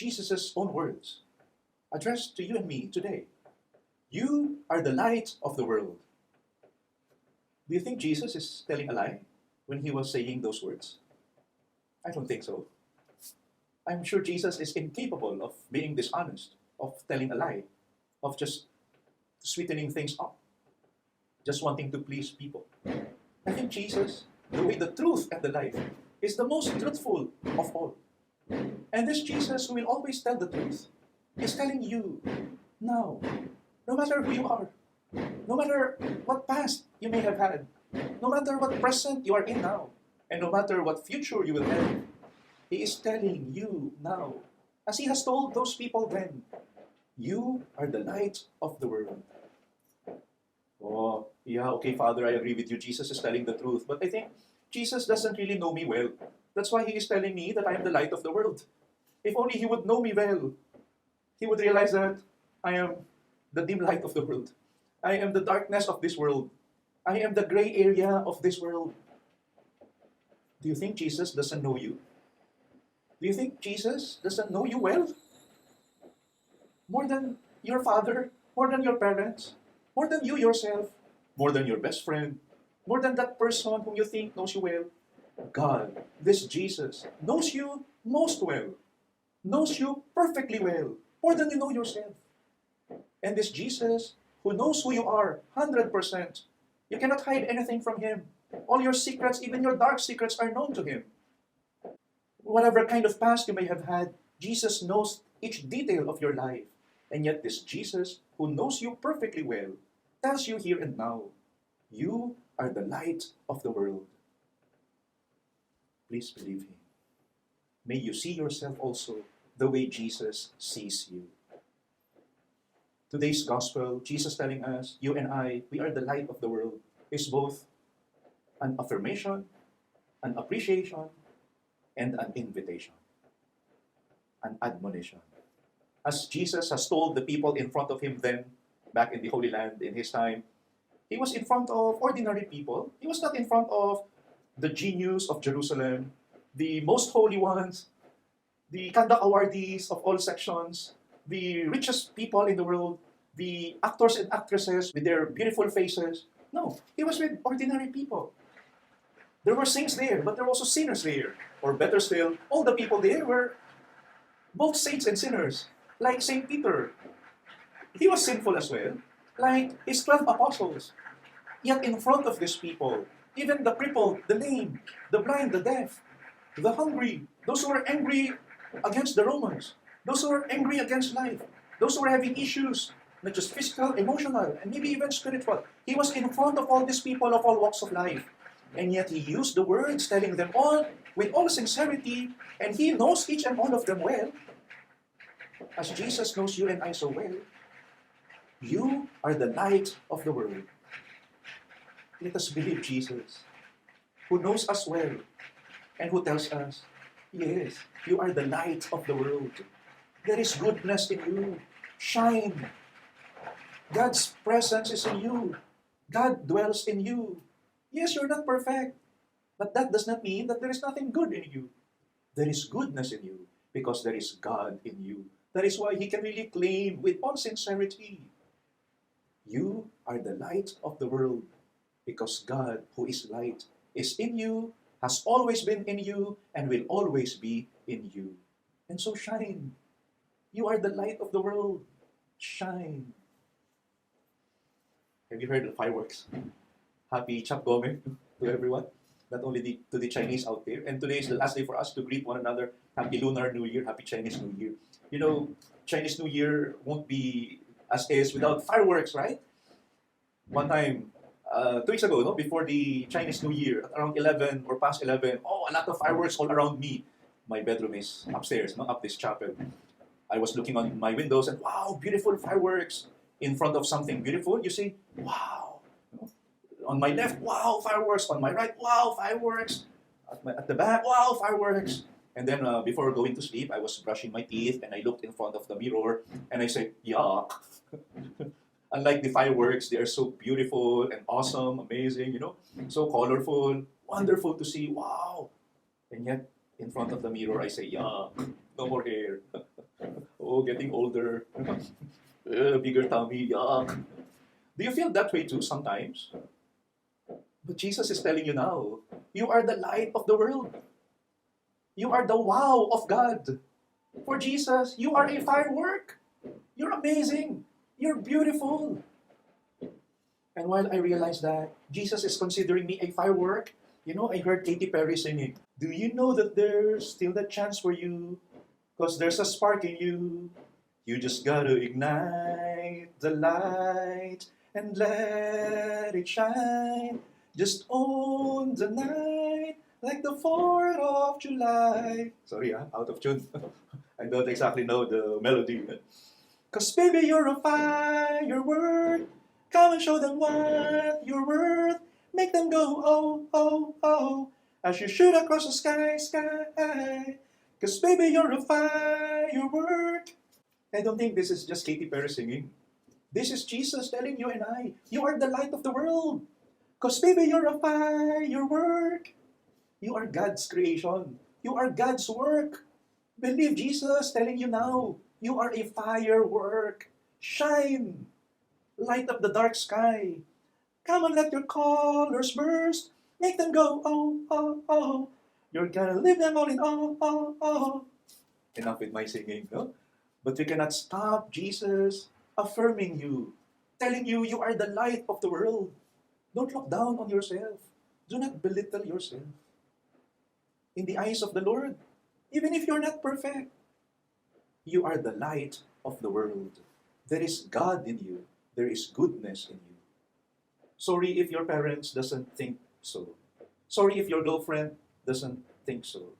Jesus' own words addressed to you and me today. You are the light of the world. Do you think Jesus is telling a lie when he was saying those words? I don't think so. I'm sure Jesus is incapable of being dishonest, of telling a lie, of just sweetening things up, just wanting to please people. I think Jesus, the way, the truth, and the life, is the most truthful of all. And this Jesus who will always tell the truth is telling you now, no matter who you are, no matter what past you may have had, no matter what present you are in now, and no matter what future you will have, he is telling you now, as he has told those people then, you are the light of the world. Oh, yeah, okay, Father, I agree with you. Jesus is telling the truth. But I think Jesus doesn't really know me well. That's why he is telling me that I am the light of the world. If only he would know me well, he would realize that I am the dim light of the world. I am the darkness of this world. I am the gray area of this world. Do you think Jesus doesn't know you? Do you think Jesus doesn't know you well? More than your father, more than your parents, more than you yourself, more than your best friend, more than that person whom you think knows you well. God, this Jesus, knows you most well, knows you perfectly well, more than you know yourself. And this Jesus, who knows who you are 100%, you cannot hide anything from him. All your secrets, even your dark secrets, are known to him. Whatever kind of past you may have had, Jesus knows each detail of your life. And yet this Jesus, who knows you perfectly well, tells you here and now, you are the light of the world. Please believe him. May you see yourself also the way Jesus sees you. Today's gospel, Jesus telling us, you and I, we are the light of the world, is both an affirmation, an appreciation, and an invitation, an admonition. As Jesus has told the people in front of him then, back in the Holy Land in his time, he was in front of ordinary people. He was not in front of the genius of Jerusalem, the most holy ones, the conduct awardees of all sections, the richest people in the world, the actors and actresses with their beautiful faces. No, he was with ordinary people. There were saints there, but there were also sinners there. Or better still, all the people there were both saints and sinners, like Saint Peter. He was sinful as well, like his 12 apostles. Yet in front of these people, even the crippled, the lame, the blind, the deaf, the hungry, those who were angry against the Romans, those who were angry against life, those who were having issues, not just physical, emotional, and maybe even spiritual. He was in front of all these people of all walks of life. And yet he used the words, telling them all with all sincerity, and he knows each and all of them well. As Jesus knows you and I so well, you are the light of the world. Let us believe Jesus, who knows us well, and who tells us, yes, you are the light of the world. There is goodness in you. Shine. God's presence is in you. God dwells in you. Yes, you're not perfect, but that does not mean that there is nothing good in you. There is goodness in you because there is God in you. That is why he can really claim with all sincerity, you are the light of the world because God, who is light, is in you, has always been in you, and will always be in you. And so shine. You are the light of the world. Shine. Have you heard of fireworks? Happy Chap Gome to everyone, not only to the Chinese out there. And today is the last day for us to greet one another. Happy Lunar New Year, Happy Chinese New Year. You know, Chinese New Year won't be as is without fireworks, right? One time, 2 weeks ago, no, before the Chinese New Year, at around 11 or past 11, oh, a lot of fireworks all around me. My bedroom is upstairs, no, up this chapel. I was looking on my windows and wow, beautiful fireworks. In front of something beautiful, you say, wow. On my left, wow, fireworks. On my right, wow, fireworks. At the back, wow, fireworks. And then before going to sleep, I was brushing my teeth and I looked in front of the mirror and I said, yuck. Unlike the fireworks, they are so beautiful and awesome, amazing, you know, so colorful, wonderful to see, wow. And yet, in front of the mirror, I say, yuck, no more hair. Oh, getting older. Bigger tummy, yuck. Do you feel that way too sometimes? But Jesus is telling you now, you are the light of the world. You are the wow of God. For Jesus, you are a firework. You're amazing. You're beautiful. And while I realized that Jesus is considering me a firework, I heard Katy Perry singing. Do you know that there's still a chance for you? Because there's a spark in you. You just gotta ignite the light and let it shine. Just own the night like the 4th of July. Sorry, out of tune. I don't exactly know the melody. Cause baby, you're a firework. Come and show them what you're worth. Make them go, oh, oh, oh, as you shoot across the sky, sky. Cause baby, you're a firework. I don't think this is just Katy Perry singing. This is Jesus telling you and I, you are the light of the world. Cause baby, you're a firework. You are God's creation. You are God's work. Believe Jesus telling you now, you are a firework. Shine. Light up the dark sky. Come and let your colors burst. Make them go, oh, oh, oh. You're gonna leave them all in, oh, oh, oh. Enough with my singing, no? But we cannot stop Jesus affirming you, telling you you are the light of the world. Don't look down on yourself. Do not belittle yourself. In the eyes of the Lord, even if you're not perfect, you are the light of the world. There is God in you. There is goodness in you. Sorry if your parents doesn't think so. Sorry if your girlfriend doesn't think so.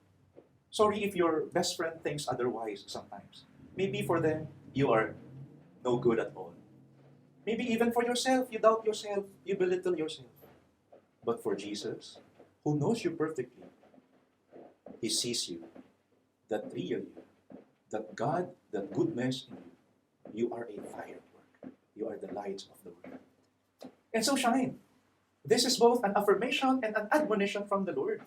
Sorry if your best friend thinks otherwise sometimes. Maybe for them, you are no good at all. Maybe even for yourself, you doubt yourself, you belittle yourself. But for Jesus, who knows you perfectly, He sees you, that real you, that God, that goodness in you. You are a firework. You are the light of the world. And so shine. This is both an affirmation and an admonition from the Lord.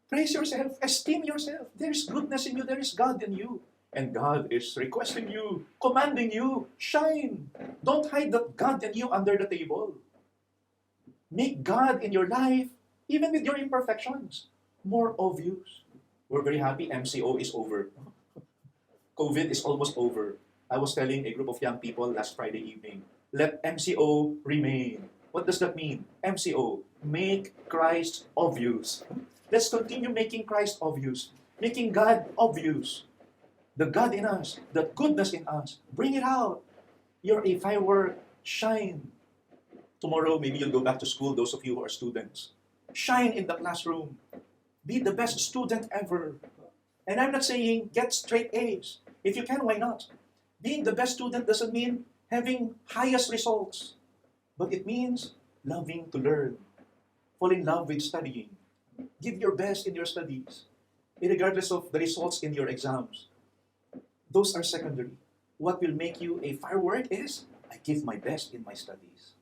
Praise yourself. Esteem yourself. There is goodness in you. There is God in you. And God is requesting you, commanding you, shine. Don't hide that God in you under the table. Make God in your life, even with your imperfections, more obvious. We're very happy MCO is over. COVID is almost over. I was telling a group of young people last Friday evening, let MCO remain. What does that mean? MCO, make Christ obvious. Let's continue making Christ obvious, making God obvious. The God in us, the goodness in us, bring it out. You're a firework, shine. Tomorrow, maybe you'll go back to school, those of you who are students. Shine in the classroom. Be the best student ever. And I'm not saying get straight A's. If you can, why not? Being the best student doesn't mean having highest results. But it means loving to learn. Fall in love with studying. Give your best in your studies, regardless of the results in your exams. Those are secondary. What will make you a firework is, I give my best in my studies.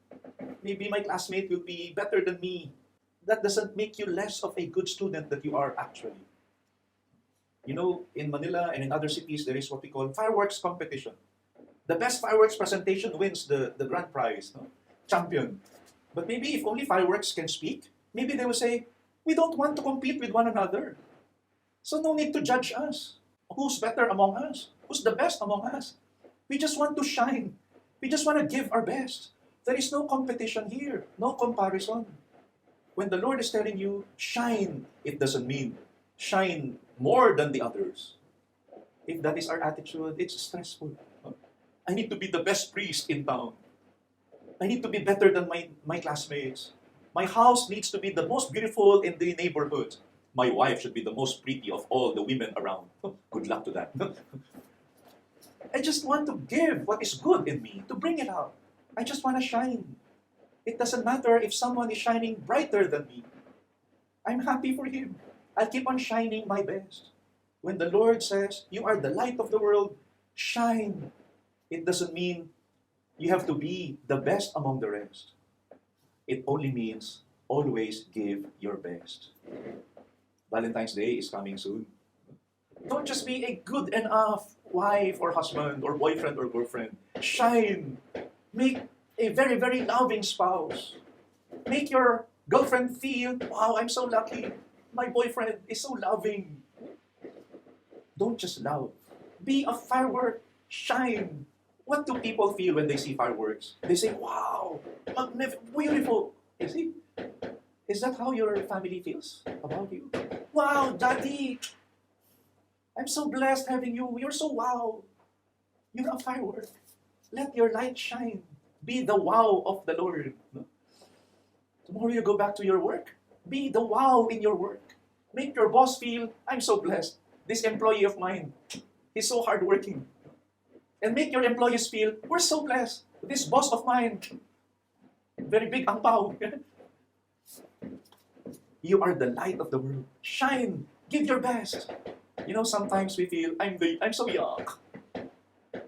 Maybe my classmate will be better than me. That doesn't make you less of a good student that you are actually. You know, in Manila and in other cities, there is what we call fireworks competition. The best fireworks presentation wins the grand prize, no? Champion. But maybe if only fireworks can speak, maybe they will say, we don't want to compete with one another. So no need to judge us. Who's better among us? Who's the best among us? We just want to shine. We just want to give our best. There is no competition here, no comparison. When the Lord is telling you, shine, it doesn't mean shine more than the others. If that is our attitude, it's stressful. I need to be the best priest in town. I need to be better than my classmates. My house needs to be the most beautiful in the neighborhood. My wife should be the most pretty of all the women around. Good luck to that. I just want to give what is good in me, to bring it out. I just want to shine. It doesn't matter if someone is shining brighter than me. I'm happy for him. I'll keep on shining my best. When the Lord says, you are the light of the world, shine. It doesn't mean you have to be the best among the rest. It only means always give your best. Valentine's Day is coming soon. Don't just be a good enough wife or husband or boyfriend or girlfriend. Shine. Make a very, very loving spouse. Make your girlfriend feel, wow, I'm so lucky. My boyfriend is so loving. Don't just love. Be a firework. Shine. What do people feel when they see fireworks? They say, wow, beautiful. You see? Is that how your family feels about you? Wow, Daddy, I'm so blessed having you. You're so wow. You're a firework. Let your light shine. Be the wow of the Lord. No? Tomorrow you go back to your work. Be the wow in your work. Make your boss feel, I'm so blessed. This employee of mine, he's so hardworking. And make your employees feel, we're so blessed. This boss of mine, very big ang pao. You are the light of the world. Shine. Give your best. You know, sometimes we feel, I'm so yuck.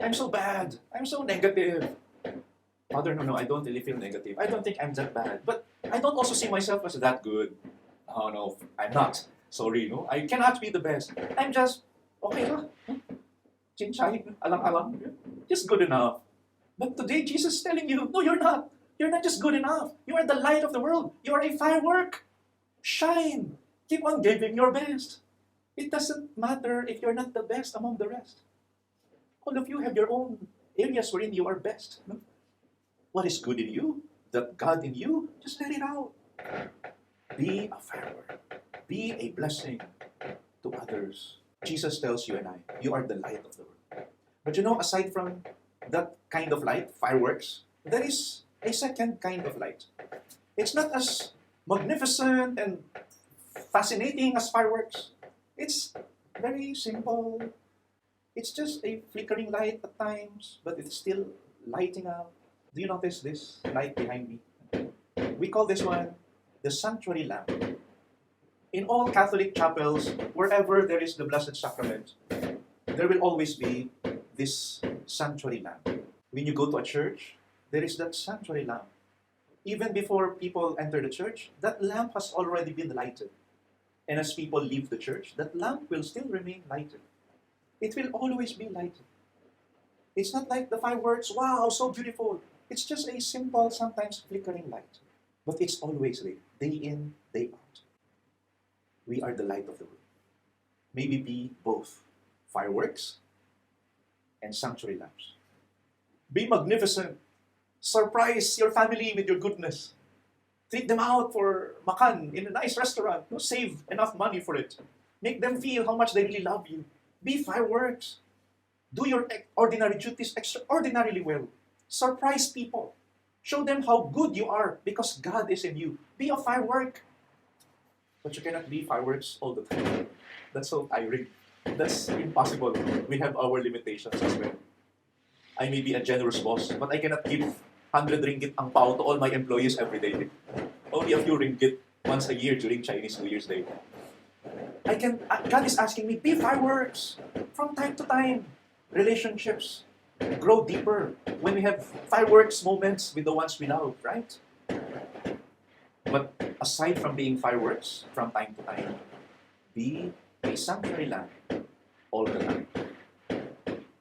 I'm so bad. I'm so negative. Father, no, I don't really feel negative. I don't think I'm that bad. But I don't also see myself as that good. Oh, no, I'm not. Sorry, no. I cannot be the best. I'm just, okay lah. Chinchay, alang-alang. Just good enough. But today, Jesus is telling you, no, you're not. You're not just good enough. You are the light of the world. You are a firework. Shine. Keep on giving your best. It doesn't matter if you're not the best among the rest. All of you have your own areas wherein you are best. No? What is good in you, that God in you, just let it out. Be a firework. Be a blessing to others. Jesus tells you and I, you are the light of the world. But you know, aside from that kind of light, fireworks, there is a second kind of light. It's not as magnificent and fascinating as fireworks. It's very simple. It's just a flickering light at times, but it's still lighting up. Do you notice this light behind me? We call this one the sanctuary lamp. In all Catholic chapels, wherever there is the Blessed Sacrament, there will always be this sanctuary lamp. When you go to a church, there is that sanctuary lamp. Even before people enter the church, that lamp has already been lighted. And as people leave the church, that lamp will still remain lighted. It will always be lighted. It's not like the fireworks, wow, so beautiful. It's just a simple, sometimes flickering light. But it's always there, day in, day out. We are the light of the world. Maybe be both fireworks and sanctuary lamps. Be magnificent. Surprise your family with your goodness. Treat them out for makan in a nice restaurant. No, save enough money for it. Make them feel how much they really love you. Be fireworks. Do your ordinary duties extraordinarily well. Surprise people. Show them how good you are because God is in you. Be a firework. But you cannot be fireworks all the time. That's so tiring. That's impossible. We have our limitations as well. I may be a generous boss, but I cannot give 100 ringgit ang pao to all my employees every day. Only a few ringgit once a year during Chinese New Year's Day. God is asking me, be fireworks. From time to time, relationships grow deeper when we have fireworks moments with the ones we love, right? But aside from being fireworks, from time to time, be a sanctuary lamp all the time.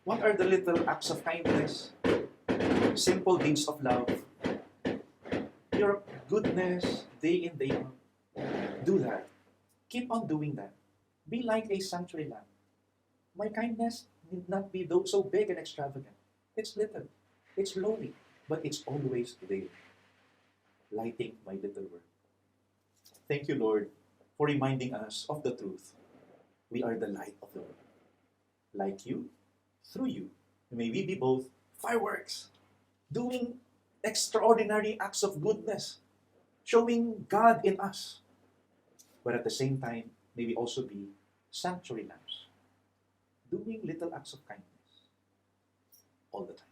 What are the little acts of kindness? Simple deeds of love. Your goodness, day in, day out. Do that. Keep on doing that. Be like a sanctuary lamp. My kindness need not be so big and extravagant. It's little. It's lowly. But it's always there. Lighting my little world. Thank you, Lord, for reminding us of the truth. We are the light of the world. Like you, through you, may we be both fireworks, doing extraordinary acts of goodness, showing God in us. But at the same time, may we also be sanctuary lamps, doing little acts of kindness all the time.